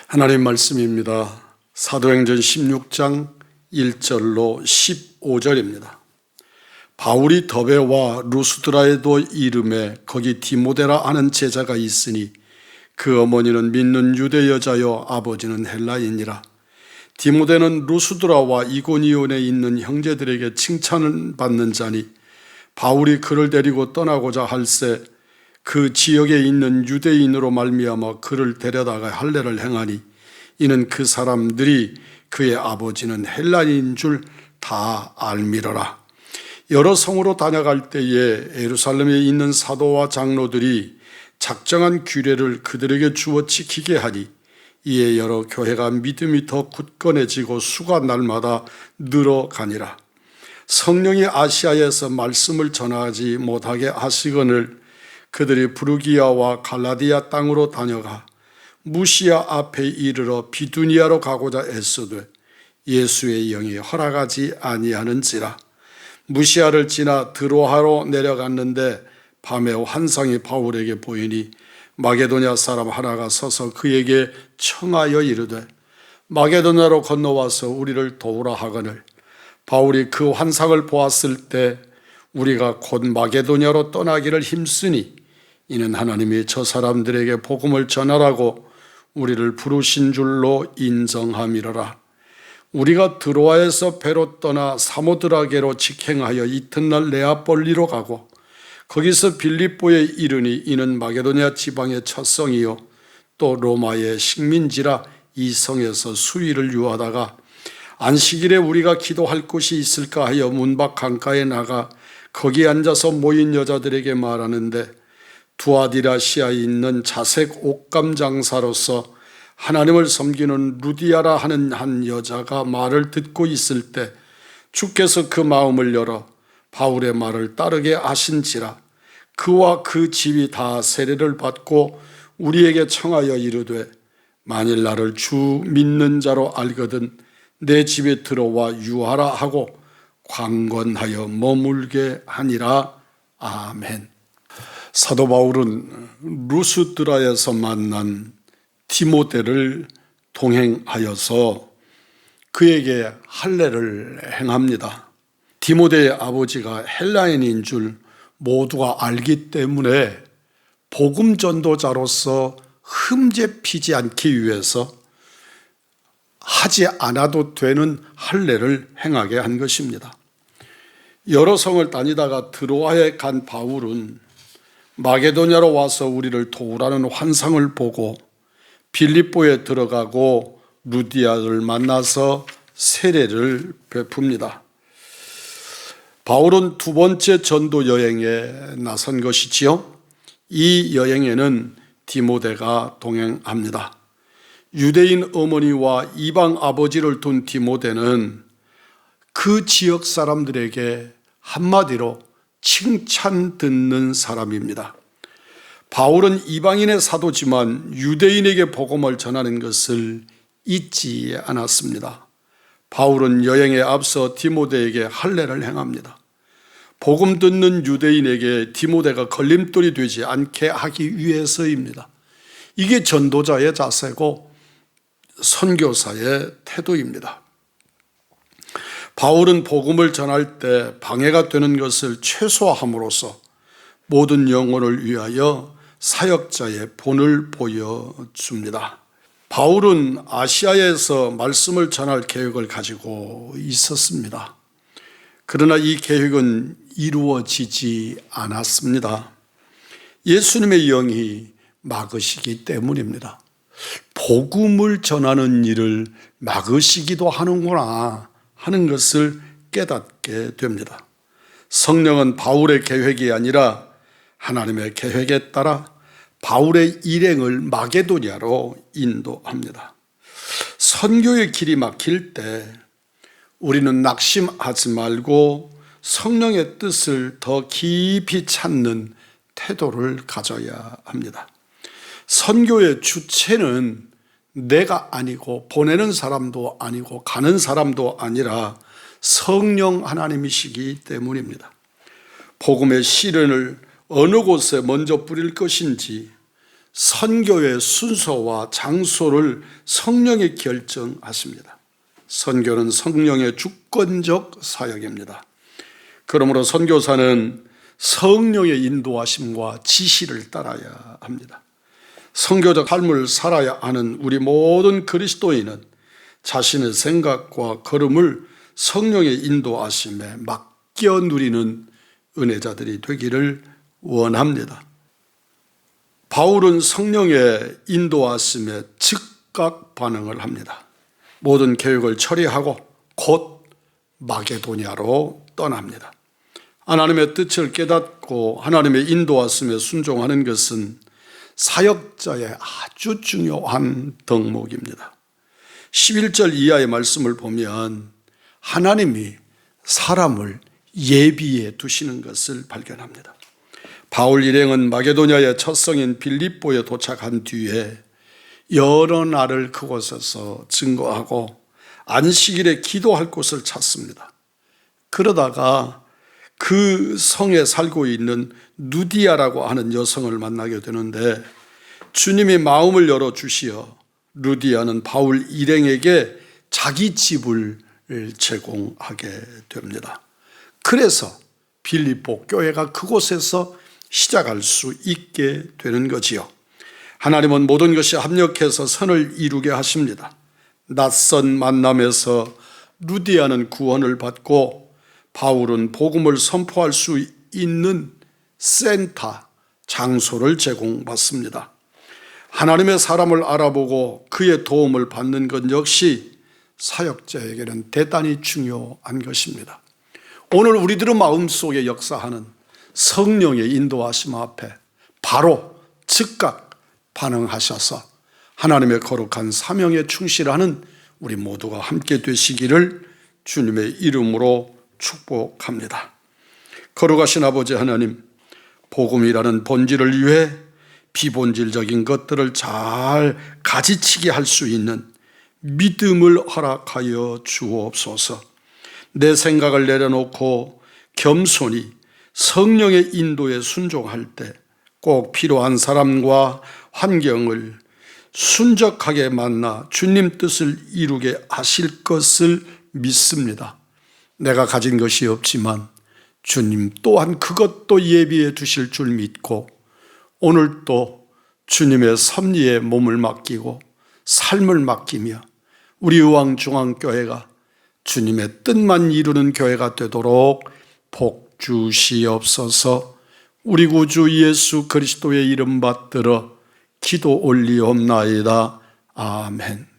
하나님 말씀입니다. 사도행전 16장 1절로 15절입니다. 바울이 더베와 루스드라에도 이름에 거기 디모데라 하는 제자가 있으니 그 어머니는 믿는 유대 여자요 아버지는 헬라인이라. 디모데는 루스드라와 이고니온에 있는 형제들에게 칭찬을 받는 자니 바울이 그를 데리고 떠나고자 할새 그 지역에 있는 유대인으로 말미암아 그를 데려다가 할례를 행하니 이는 그 사람들이 그의 아버지는 헬라인인 줄 다 알미러라. 여러 성으로 다녀갈 때에 예루살렘에 있는 사도와 장로들이 작정한 규례를 그들에게 주어 지키게 하니 이에 여러 교회가 믿음이 더 굳건해지고 수가 날마다 늘어가니라. 성령이 아시아에서 말씀을 전하지 못하게 하시거늘 그들이 부르기아와 갈라디아 땅으로 다녀가 무시아 앞에 이르러 비두니아로 가고자 애쓰되 예수의 영이 허락하지 아니하는지라. 무시아를 지나 드로아로 내려갔는데 밤에 환상이 바울에게 보이니 마게도냐 사람 하나가 서서 그에게 청하여 이르되 마게도냐로 건너와서 우리를 도우라 하거늘 바울이 그 환상을 보았을 때 우리가 곧 마게도냐로 떠나기를 힘쓰니 이는 하나님이 저 사람들에게 복음을 전하라고 우리를 부르신 줄로 인정함이로라. 우리가 드로아에서 배로 떠나 사모드라게로 직행하여 이튿날 네아폴리로 가고 거기서 빌립보에 이르니 이는 마게도냐 지방의 첫 성이요 또 로마의 식민지라 이 성에서 수일을 유하다가 안식일에 우리가 기도할 곳이 있을까 하여 문밖 강가에 나가 거기 앉아서 모인 여자들에게 말하는데 두아디라시아에 있는 자색 옷감 장사로서 하나님을 섬기는 루디아라 하는 한 여자가 말을 듣고 있을 때 주께서 그 마음을 열어 바울의 말을 따르게 하신지라. 그와 그 집이 다 세례를 받고 우리에게 청하여 이르되 만일 나를 주 믿는 자로 알거든 내 집에 들어와 유하라 하고 강권하여 머물게 하니라. 아멘. 사도 바울은 루스드라에서 만난 디모데를 동행하여서 그에게 할례를 행합니다. 디모데의 아버지가 헬라인인 줄 모두가 알기 때문에 복음 전도자로서 흠재 피지 않기 위해서 하지 않아도 되는 할례를 행하게 한 것입니다. 여러 성을 다니다가 드로아에 간 바울은 마게도냐로 와서 우리를 도우라는 환상을 보고 빌립보에 들어가고 루디아를 만나서 세례를 베풉니다. 바울은 두 번째 전도 여행에 나선 것이지요. 이 여행에는 디모데가 동행합니다. 유대인 어머니와 이방 아버지를 둔 디모데는 그 지역 사람들에게 한마디로 칭찬 듣는 사람입니다. 바울은 이방인의 사도지만 유대인에게 복음을 전하는 것을 잊지 않았습니다. 바울은 여행에 앞서 디모데에게 할례를 행합니다. 복음 듣는 유대인에게 디모데가 걸림돌이 되지 않게 하기 위해서입니다. 이게 전도자의 자세고 선교사의 태도입니다. 바울은 복음을 전할 때 방해가 되는 것을 최소화함으로써 모든 영혼을 위하여 사역자의 본을 보여줍니다. 바울은 아시아에서 말씀을 전할 계획을 가지고 있었습니다. 그러나 이 계획은 이루어지지 않았습니다. 예수님의 영이 막으시기 때문입니다. 복음을 전하는 일을 막으시기도 하는구나 하는 것을 깨닫게 됩니다. 성령은 바울의 계획이 아니라 하나님의 계획에 따라 바울의 일행을 마게도냐로 인도합니다. 선교의 길이 막힐 때 우리는 낙심하지 말고 성령의 뜻을 더 깊이 찾는 태도를 가져야 합니다. 선교의 주체는 내가 아니고 보내는 사람도 아니고 가는 사람도 아니라 성령 하나님이시기 때문입니다. 복음의 씨를 어느 곳에 먼저 뿌릴 것인지 선교의 순서와 장소를 성령이 결정하십니다. 선교는 성령의 주권적 사역입니다. 그러므로 선교사는 성령의 인도하심과 지시를 따라야 합니다. 선교적 삶을 살아야 하는 우리 모든 그리스도인은 자신의 생각과 걸음을 성령의 인도하심에 맡겨 누리는 은혜자들이 되기를 원합니다. 바울은 성령의 인도하심에 즉각 반응을 합니다. 모든 계획을 처리하고 곧 마게도냐로 떠납니다. 하나님의 뜻을 깨닫고 하나님의 인도하심에 순종하는 것은 사역자의 아주 중요한 덕목입니다. 11절 이하의 말씀을 보면 하나님이 사람을 예비해 두시는 것을 발견합니다. 바울 일행은 마게도냐의 첫 성인 빌립보에 도착한 뒤에 여러 날을 그곳에서 증거하고 안식일에 기도할 곳을 찾습니다. 그러다가 그 성에 살고 있는 루디아라고 하는 여성을 만나게 되는데 주님이 마음을 열어주시어 루디아는 바울 일행에게 자기 집을 제공하게 됩니다. 그래서 빌립보 교회가 그곳에서 시작할 수 있게 되는 거지요. 하나님은 모든 것이 합력해서 선을 이루게 하십니다. 낯선 만남에서 루디아는 구원을 받고 바울은 복음을 선포할 수 있는 센터, 장소를 제공받습니다. 하나님의 사람을 알아보고 그의 도움을 받는 것 역시 사역자에게는 대단히 중요한 것입니다. 오늘 우리들의 마음속에 역사하는 성령의 인도하심 앞에 바로 즉각 반응하셔서 하나님의 거룩한 사명에 충실하는 우리 모두가 함께 되시기를 주님의 이름으로 축복합니다. 거룩하신 아버지 하나님, 복음이라는 본질을 위해 비본질적인 것들을 잘 가지치게 할 수 있는 믿음을 허락하여 주옵소서. 내 생각을 내려놓고 겸손히 성령의 인도에 순종할 때 꼭 필요한 사람과 환경을 순적하게 만나 주님 뜻을 이루게 하실 것을 믿습니다. 내가 가진 것이 없지만 주님 또한 그것도 예비해 두실 줄 믿고 오늘도 주님의 섭리에 몸을 맡기고 삶을 맡기며 우리 의왕중앙교회가 주님의 뜻만 이루는 교회가 되도록 복 주시옵소서. 우리 구주 예수 그리스도의 이름 받들어 기도 올리옵나이다. 아멘.